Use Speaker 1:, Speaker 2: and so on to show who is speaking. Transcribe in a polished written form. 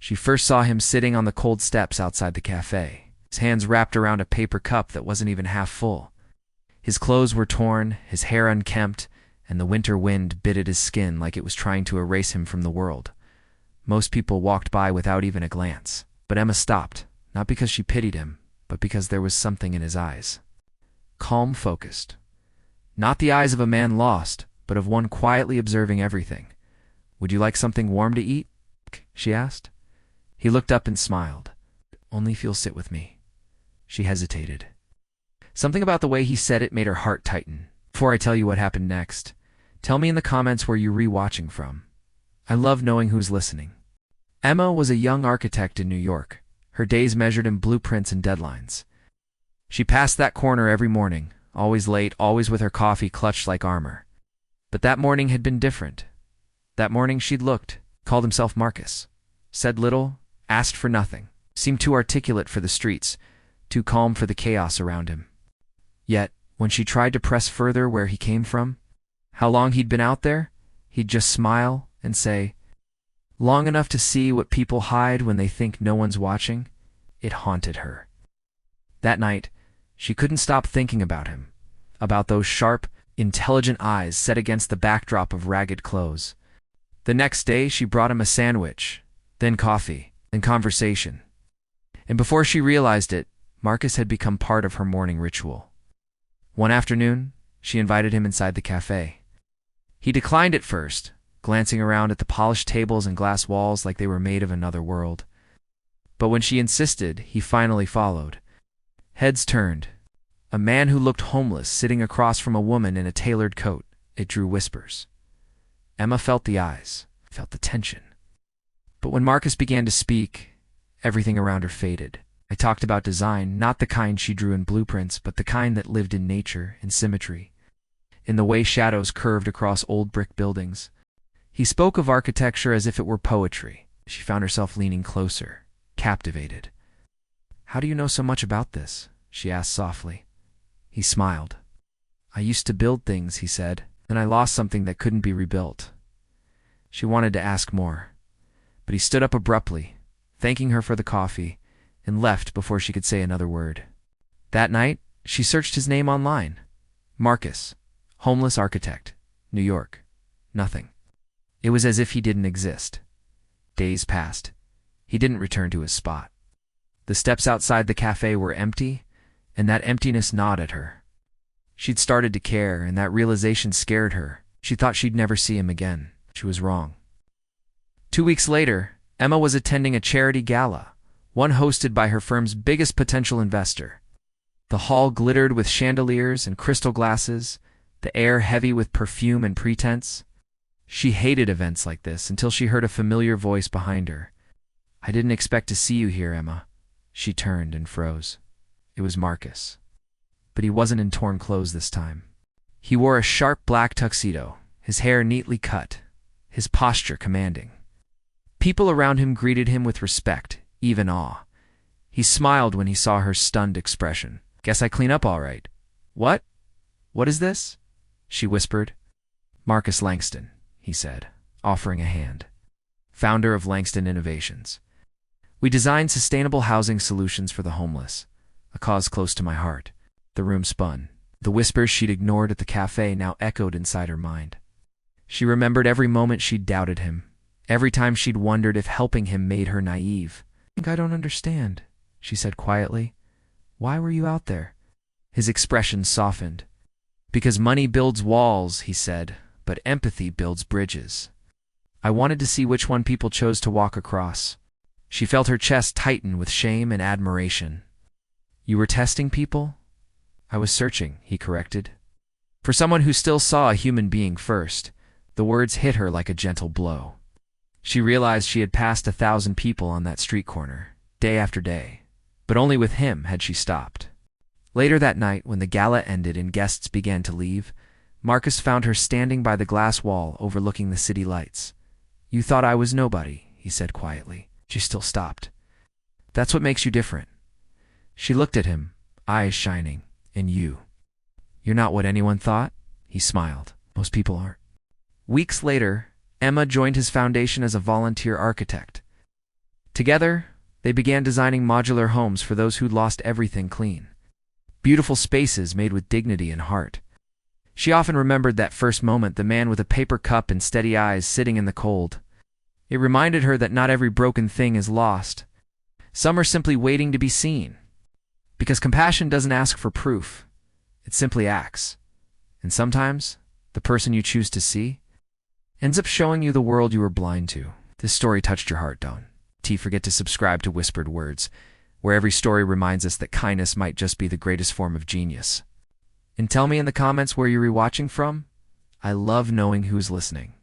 Speaker 1: She first saw him sitting on the cold steps outside the cafe, his hands wrapped around a paper cup that wasn't even half full. His clothes were torn, his hair unkempt, and the winter wind bit at his skin like it was trying to erase him from the world. Most people walked by without even a glance, but Emma stopped, not because she pitied him, but because there was something in his eyes. Calm, focused. Not the eyes of a man lost, but of one quietly observing everything. "Would you like something warm to eat?" she asked. He looked up and smiled. "Only if you'll sit with me." She hesitated. Something about the way he said it made her heart tighten. "Before I tell you what happened next, tell me in the comments where you're re-watching from. I love knowing who's listening." Emma was a young architect in New York, her days measured in blueprints and deadlines. She passed that corner every morning, always late, always with her coffee clutched like armor. But that morning had been different. That morning she'd looked, called himself Marcus, said little, asked for nothing, seemed too articulate for the streets, too calm for the chaos around him. Yet, when she tried to press further where he came from, how long he'd been out there, he'd just smile and say, "Long enough to see what people hide when they think no one's watching." It haunted her. That night, she couldn't stop thinking about him, about those sharp, intelligent eyes set against the backdrop of ragged clothes. The next day, she brought him a sandwich, then coffee, then conversation. And before she realized it, Marcus had become part of her morning ritual. One afternoon, she invited him inside the cafe. He declined at first, glancing around at the polished tables and glass walls like they were made of another world. But when she insisted, he finally followed. Heads turned. A man who looked homeless sitting across from a woman in a tailored coat. It drew whispers. Emma felt the eyes, felt the tension. But when Marcus began to speak, everything around her faded. I talked about design, not the kind she drew in blueprints, but the kind that lived in nature, in symmetry, in the way shadows curved across old brick buildings. He spoke of architecture as if it were poetry. She found herself leaning closer, captivated. "How do you know so much about this?" she asked softly. He smiled. "I used to build things," he said, "and I lost something that couldn't be rebuilt." She wanted to ask more, but he stood up abruptly, thanking her for the coffee, and left before she could say another word. That night, she searched his name online. Marcus, homeless architect, New York. Nothing. It was as if he didn't exist. Days passed. He didn't return to his spot. The steps outside the cafe were empty, and that emptiness gnawed at her. She'd started to care, and that realization scared her. She thought she'd never see him again. She was wrong. 2 weeks later, Emma was attending a charity gala, one hosted by her firm's biggest potential investor. The hall glittered with chandeliers and crystal glasses, the air heavy with perfume and pretense. She hated events like this until she heard a familiar voice behind her. "I didn't expect to see you here, Emma." She turned and froze. It was Marcus. But he wasn't in torn clothes this time. He wore a sharp black tuxedo, his hair neatly cut, his posture commanding. People around him greeted him with respect, even awe. He smiled when he saw her stunned expression. "Guess I clean up all right." "What? What is this?" she whispered. "Marcus Langston," he said, offering a hand. "Founder of Langston Innovations. We design sustainable housing solutions for the homeless, a cause close to my heart." The room spun. The whispers she'd ignored at the cafe now echoed inside her mind. She remembered every moment she'd doubted him, every time she'd wondered if helping him made her naive. "I don't understand," she said quietly. "Why were you out there?" His expression softened. "Because money builds walls," he said, "but empathy builds bridges. I wanted to see which one people chose to walk across." She felt her chest tighten with shame and admiration. "You were testing people?" "I was searching," he corrected. For someone who still saw a human being first, the words hit her like a gentle blow. She realized she had passed 1,000 people on that street corner, day after day, but only with him had she stopped. Later that night, when the gala ended and guests began to leave, Marcus found her standing by the glass wall overlooking the city lights. "You thought I was nobody," he said quietly. She still stopped. "That's what makes you different." She looked at him, eyes shining. "And you? You're not what anyone thought?" He smiled. "Most people aren't." Weeks later, Emma joined his foundation as a volunteer architect. Together, they began designing modular homes for those who'd lost everything clean. Beautiful spaces made with dignity and heart. She often remembered that first moment, the man with a paper cup and steady eyes sitting in the cold. It reminded her that not every broken thing is lost. Some are simply waiting to be seen. Because compassion doesn't ask for proof. It simply acts. And sometimes, the person you choose to see ends up showing you the world you were blind to. This story touched your heart, don't forget to subscribe to Whispered Words, where every story reminds us that kindness might just be the greatest form of genius. And tell me in the comments where you're rewatching from. I love knowing who's listening.